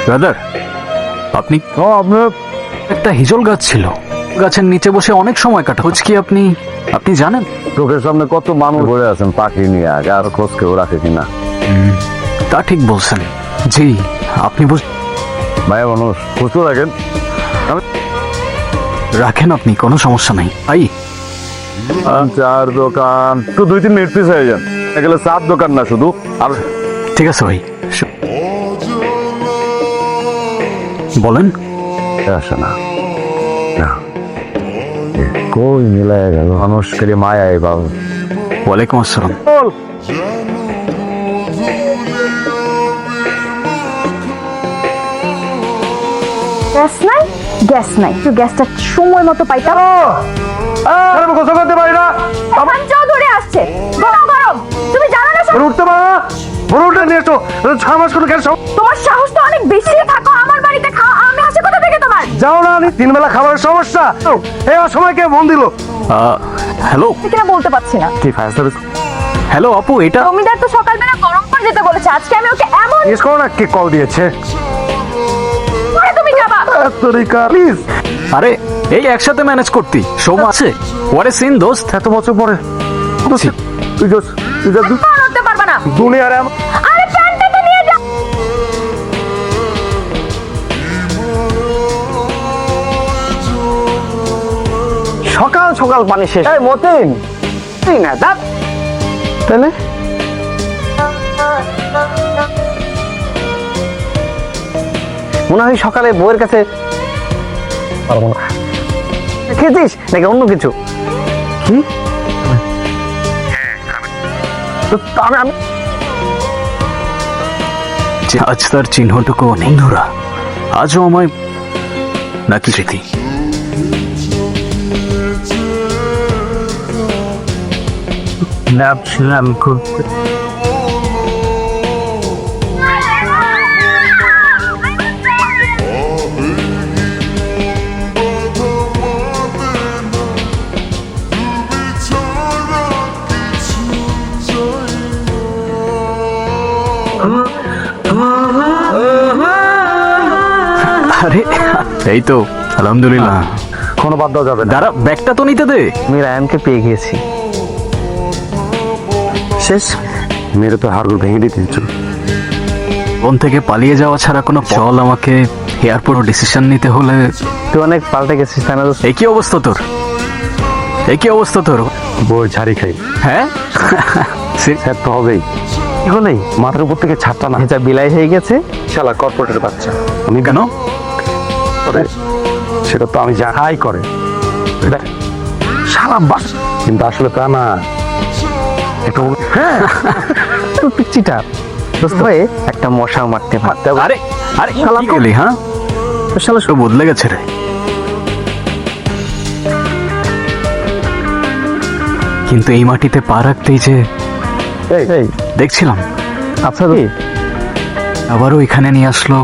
Brother, আপনি আপনার একটা হিজল গাছ ছিল, গাছের নিচে বসে অনেক সময় কাটা। খোঁজ কি আপনি আপনি জানেন? চোখের সামনে কত মানুষ ঘুরে আছেন পাখি নিয়ে, আগে আর খোঁজ কেউ রাখে কিনা? তা ঠিক বলছেন। জি, আপনি ভাইয়া মানুষ খোঁজ তো রাখেন। রাখেন, আপনি কোনো সমস্যা নাই। চার দোকান তো 2-3 মিনিট পিস হয়ে যান, এগুলো 7 দোকান না শুধু। আর ঠিক আছে ভাই, বলেন। আসে না কই মিলায় গেল মানুষ করে মায়া বাবু। ওয়ালাইকুম আসসালাম। গ্যাস নাই, গ্যাস নাই, তুই গ্যাসটা সময় মতো পাইতাম। গোসল করতে পারি না, ধরে আসছে গরম গরম, তুমি জানো না সব? উঠতে পারো না, বড় উঠে নিয়ে এসো। 6 মাস করে গ্যাস তোমার সাহস তো অনেক বেশি। থাকো আমার বাড়িতে, খাও। আমি আসে কোথা থেকে তোমার? যাও না, 3 বেলা খাবারের সমস্যা। এই অসময় কে ফোন দিল? হ্যালো কিনা বলতে পারছি না। কি ফায়ার সার্ভিস? হ্যালো আপু, এটা জমিদার তো সকালবেলা গরম করে যেতে বলেছে। আজকে আমি ওকে এমন জিজ্ঞেস করো না কে কল দিয়েছে। করে তুমি যাবা। তরিকা প্লিজ। আরে এই একসাথে ম্যানেজ করতি সোম আছে। ওয়ারে সিন দোস্ত, এত বছর পরে তুই যা করতে পারবা না। দুনিয়ার আরে প্যান্টটা নিয়ে যাও। সকাল সকাল পানি শেষ। এই মতিন তুই না দাঁত তাহলে মনে হয় সকালে বউয়ের কাছে পারবো না। খেয়েছিস নাকি অন্য কিছু? কি আমি আমি আজ তার চিহ্নটুকু বন্ধুরা আজও আমায় নাকি স্মৃতি। ভাবছিলাম খুব আরে এই তো আলহামদুলিল্লাহ। কোনো বাদ দেওয়া যাবে না। দাঁড়া, ব্যাগটা তো নিতে দে। আমি রায়ানকে পেয়ে গিয়েছি। শেষ মেরে তো হাড়গুলো ভেঙে দিতে দিচ্ছ। ফোন থেকে পালিয়ে যাওয়া ছাড়া কোনো চল। আমাকে এয়ারপোর্ট ডিসিশন নিতে হলে তুই অনেক পাল্টে গেছিস তাই না? এই কি অবস্থা তোর? এই কি অবস্থা তোর? বই ঝাড়ি খাই। হ্যাঁ স্যার তো হবেই। কি হলেই মাথার উপর থেকে ছাড়টা না এটা বিলাই হয়ে গেছে। শালা কর্পোরেটের বাচ্চা। আমি কেন করে সেটা তো আমি যাই করে শালা বাস, কিন্তু আসলে তা না। একটু হ্যাঁ তুই পিচ্চিটা দোস্ত হয়ে একটা মশা মারতে পারতে। আরে আরে শালা কি করলি? হ্যাঁ শালা সব বদলে গেছে রে। কিন্তু এই মাটিতে পা রাখতেই যে এই দেখছিলাম আচ্ছা আবারও এখানে নিয়ে আসলো।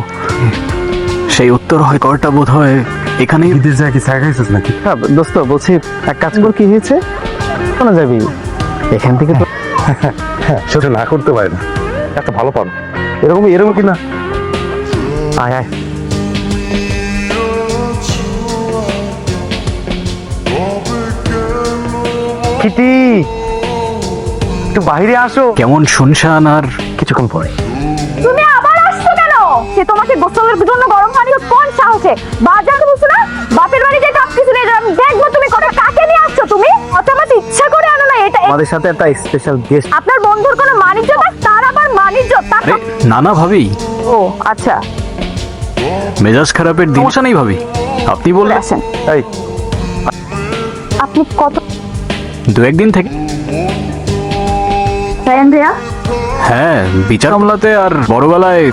সেই উত্তর হয় করটা বোধ হয় এখানে। বিদেশ যায় কি সাইকাইছিস নাকি? দোস্ত বলছি এক কাজ কর, কি হয়েছে কোনা যাবি এখান থেকে? তো সেটা না করতে পারে না, একটা ভালো পান এরকম এরকম কি না। আয় আয় কিটি একটু বাইরে আসো। কেমন শুনশান। আর কিছুক্ষণ পরে তুমি আবার আসছো কেন? সে তোমাকে গোসলের জন্য গরম পানি কোন সাহসে? বাজার বলছো না বাপের বাড়ি যে কাপ কিছু নেই। আমি দেখবো তুমি কথা কাকে নিয়ে আসছো। তুমি অটোমেটিক ইচ্ছা করে আনো না। এটা আমাদের সাথে একটা স্পেশাল গেস্ট। আপনার বন্ধুর কোনো বাণিজ্য না, তার আবার বাণিজ্য তার। আরে না না ভাবি, ও আচ্ছা মেজাজ খারাপের দিন নেই ভাবি। আপনি বললে আসেন। এই আপনি কত 2-1 দিন থেকে। রায়ান ভাইয়া হ্যাঁ, বিচার আমলাতে আর বড়বেলায়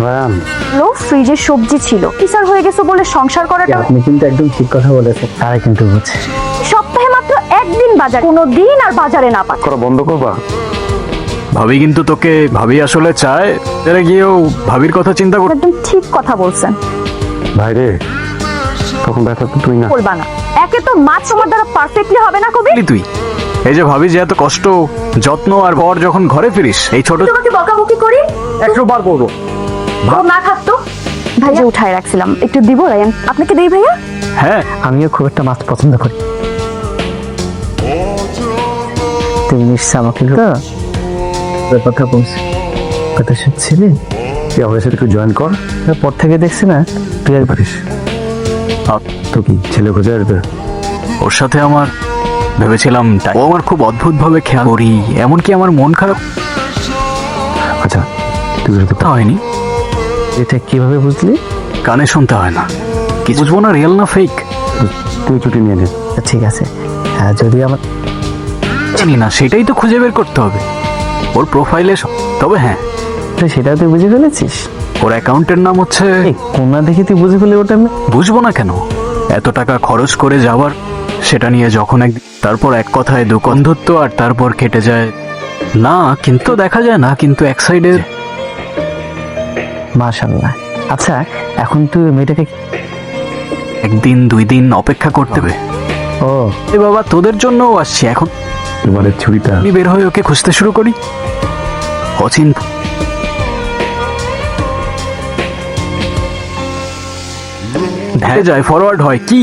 রায়ান লো ফ্রিজে সবজি ছিল। কিসার হয়ে গেছে বলে সংসার করাটা। আপনি কিন্তু একদম ঠিক কথা বলেছেন। তাই কিন্তু বুঝছি। সপ্তাহে মাত্র একদিন বাজার, কোনো দিন আর বাজারে না পাক করা বন্ধ করবা। ভাবি কিন্তু তোকে, ভাবি আসলে চায় এরা গিয়েও ভাবির কথা চিন্তা কর। একদম ঠিক কথা বলছেন। ভাই রে তখন ব্যথা তো তুই না। বলবা না, একে তো মাছ আমার দ্বারা পারফেক্টলি হবে না কবি। তুই এই যে ভাবি যে এত কষ্ট যত্ন আর পর যখন ঘরে ফিরিস এই ছোট তোমাকে বকাবকি করি 100 বার বলবো ও না থাকতো ভাইয়া উঠায় রাখছিলাম, একটু দিব রায়ান? আপনাকে দেই ভাইয়া? হ্যাঁ, আমিও খুব একটা মাছ পছন্দ করি। তুমি নিশ্চয় আমাকে কথা বলছি, কথা শুনছিলি? তুই আমাদের সাথে একটু জয়েন কর, তারপর থেকে দেখছি না তুই আর পারিস। তো কি ছেলে খোঁজা আসবে? ওর সাথে আমার ভেবেছিলাম ও আমার খুব অদ্ভুত ভাবে খেয়াল করি, এমনকি আমার মন খারাপ আচ্ছা, তুই তো তা হয়নি। এটা কিভাবে বুঝলি? কানে শুনতে হয় না, কি বুঝবো না রিয়েল না ফেক? তুই ছুটি নিয়ে নে। ঠিক আছে, হ্যাঁ যদি আমার জানি না, সেটাই তো খুঁজে বের করতে হবে ওর প্রোফাইলে। তবে হ্যাঁ, সেটা তুই বুঝে ফেলেছিস? ওর অ্যাকাউন্টের নাম হচ্ছে, কোনা দেখে তুই বুঝে ফেলে ওটা? বুঝবো না কেন? এত টাকা খরচ করে যাওয়ার, সেটা নিয়ে যখন তারপর এক কথায় দুকন্ধত্ব, আর তারপর কেটে যায় না, কিন্তু দেখা যায় না, কিন্তু এক সাইডে। মাশাআল্লাহ। আচ্ছা, এখন তুই মেয়েটাকে একদিন 2 দিন অপেক্ষা করতে হবে। ও এ বাবা, তোদের জন্য আসছি এখন। এবারে ছুরিটা আমি বের হয়ে ওকে খুঁজতে শুরু করি। অচিন ধ্যানে যায়, ফরওয়ার্ড হয় কি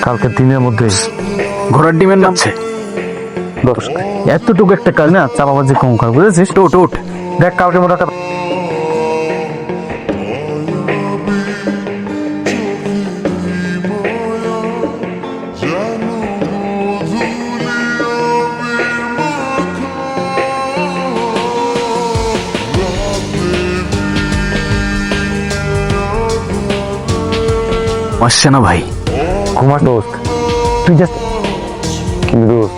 কালকে দিনের মধ্যে ঘোড়ার ডিমের নামছে। এতটুকু একটা কাজ না চাপাবাজি কম কর, বুঝেছিস? টোট ওট দেখ কালকে মোটা একটা আসছে না ভাই। ঘুমার দোস্ত, তুই জাস্ট কিন্তু দোস্ত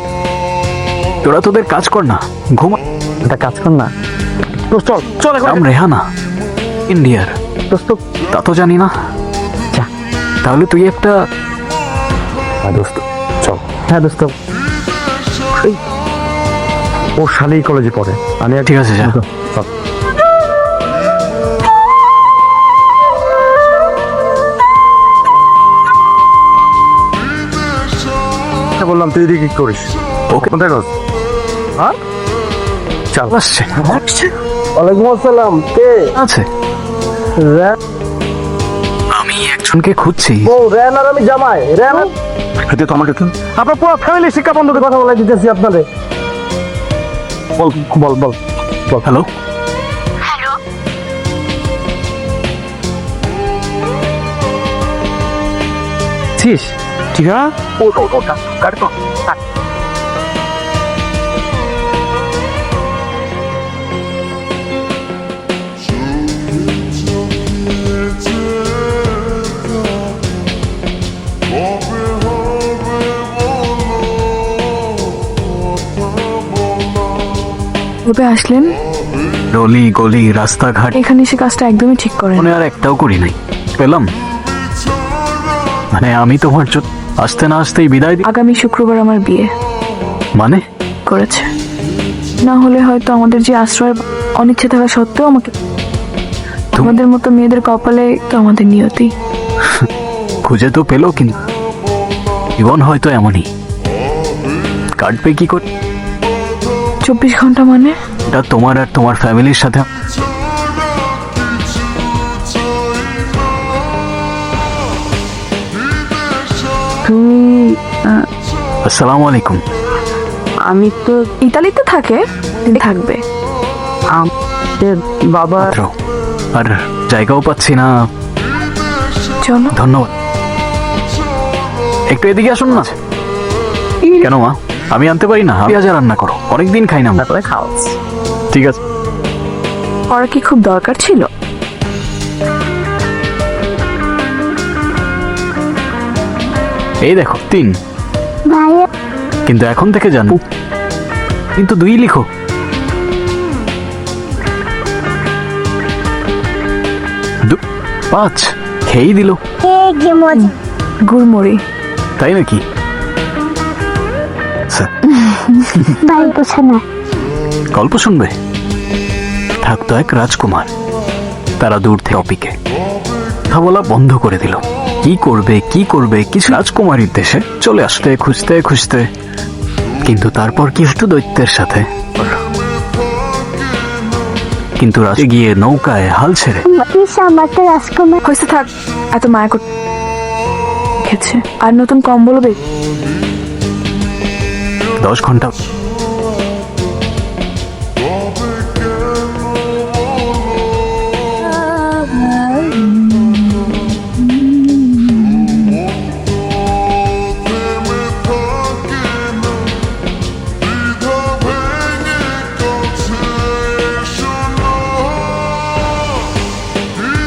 তোরা তোদের কাজ কর না, ঘুমা। একটা কাজ কর না দোস্ত, চল চল এখন। নাম রেহানা, ইন্ডিয়ার। দোস্ত তা তো জানি না। যা। তাহলে তুই একটা হ্যাঁ দোস্ত চল। হ্যাঁ দোস্ত, ও শালি কলেজে পড়ে, আমি ঠিক আছে, যা। চল। বললাম তুই এদিকে কি করিস? ওকে। কোথায় গেছ? হ্যাঁ চল। আসছে ওয়ালাইকুম আসসালাম। কে আছে? আমি একজনকে খুঁজছি। ও রেন আর আমি জামাই। রেন এটা তো আমাকে আপনার পুরো ফ্যামিলি শিক্ষা বন্ধুকে কথা বলে দিতেছি আপনাদের। বল বল বল বল। হ্যালো, ছিস ঠিক আছে? রূপে আসলেন, গলি গলি রাস্তাঘাট, এখানে এসে কাজটা একদমই ঠিক করেন। মনে আর একটাও করি নাই। পেলাম মানে আমি তোমার আসতে না আসতেই বিদায় দি। আগামী শুক্রবার আমার বিয়ে মানে করেছে, না হলে হয়তো আমাদের যে আশ্রয় অনিচ্ছে থাকা সত্ত্বেও আমাকে, তোমাদের মতো মেয়েদের কপালে তো আমাদের নিয়তি। খুঁজে তো পেলো, কিন্তু জীবন হয়তো এমনই, কাটবে কি করে? 24 ঘন্টা মানে এটা তোমার আর তোমার ফ্যামিলির সাথে। তুমি আসসালামু আলাইকুম। আমি তো ইতালিতে থাকে, থাকবে। বাবা মাত্র। আর জায়গাও পাচ্ছি না। চলো। ধন্যবাদ। একটু এদিকে আসুন না। কেন মা, আমি আনতে পারি না? পেঁয়াজ রান্না করো, অনেকদিন খাই না। তারপরে খাও। ঠিক আছে। করা কি খুব দরকার ছিল? এই দেখো 3, কিন্তু এখন থেকে জানো, কিন্তু 2 লিখো। দু- 5 খেয়েই দিল। গুড়মুড়ি। তাই নাকি? আচ্ছা, গল্প শুনবে? থাকতো এক রাজকুমার, তারা দূর থেকে অপিকে কথা বলা বন্ধ করে দিল। কি করবে কি করবে কিছু, রাজকুমারীর দেশে চলে আসতে খুঁজতে খুঁজতে, কিন্তু তারপর কি হতো দৈত্যের সাথে? কিন্তু রাতে গিয়ে নৌকায় হাল ছেড়ে আমাকে রাজকুমার হয়েছে থাক, এত মায়া কর খেছে। আর নতুন কম্বল বে 10 ঘন্টা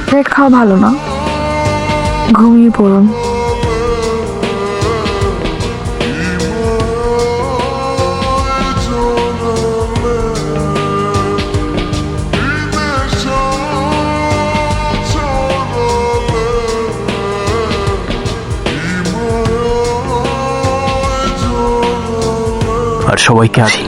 পেট খাওয়া ভালো না, ঘুমিয়ে পড়ুন। আর সবাইকে আসি।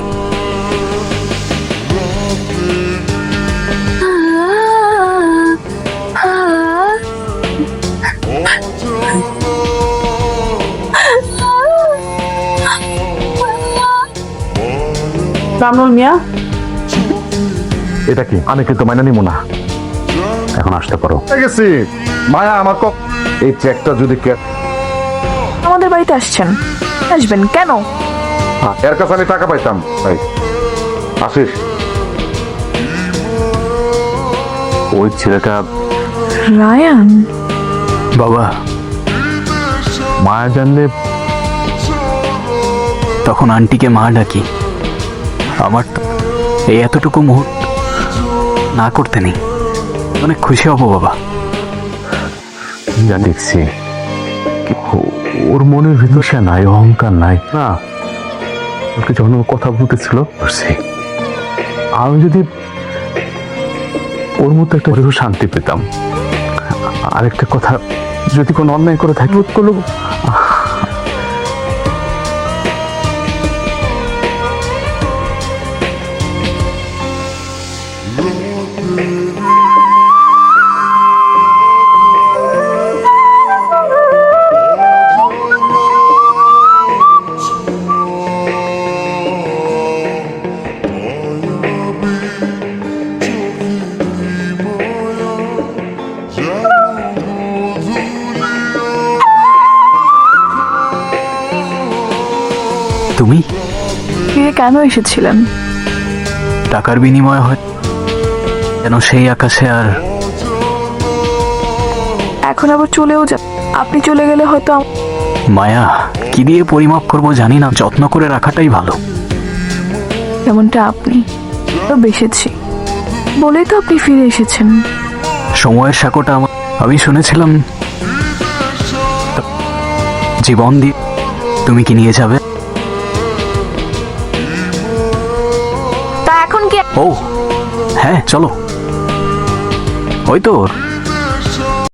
কামরুল মিয়া, এটা কি? আমি কিন্তু মাইনা নিব না। এখন আসতে পারো। গেছি মায়া, আমার এই চেকটা যদি আমাদের বাড়িতে আসছেন, আসবেন কেন? এর কাছে আমি টাকা পাইতাম তাই। আসিস। ওই ছেলেটা রায়ান, বাবা মায়া জানলে তখন আন্টিকে মা ডাকি। আমার তো এই এতটুকু মুহূর্ত না করতে নেই। অনেক খুশি হব বাবা। যা দেখছি ওর মনের ভিতর সে নাই, অহংকার নাই না। ওকে যখন ও কথা বলতেছিল আমি যদি ওর মতো একটা শান্তি পেতাম। আরেকটা কথা, যদি কোনো অন্যায় করে থাকি বোধ করলো তুমি ফিরে কেন এসেছিলেন? টাকার বিনিময়ে হয় যেন সেই আকাশে আর এখন আবার চলেও যা। আপনি চলে গেলে হয়তো মায়া কি দিয়ে পরিমাপ করব জানি না। যত্ন করে রাখাটাই ভালো। যেমনটা আপনি তো বেসেছি বলেই তো আপনি ফিরে এসেছেন। সময়ের সাঁকোটা আমি শুনেছিলাম জীবন দিয়ে তুমি কি নিয়ে যাবে? তা এখন কি? ও হ্যাঁ, চলো। ওই তো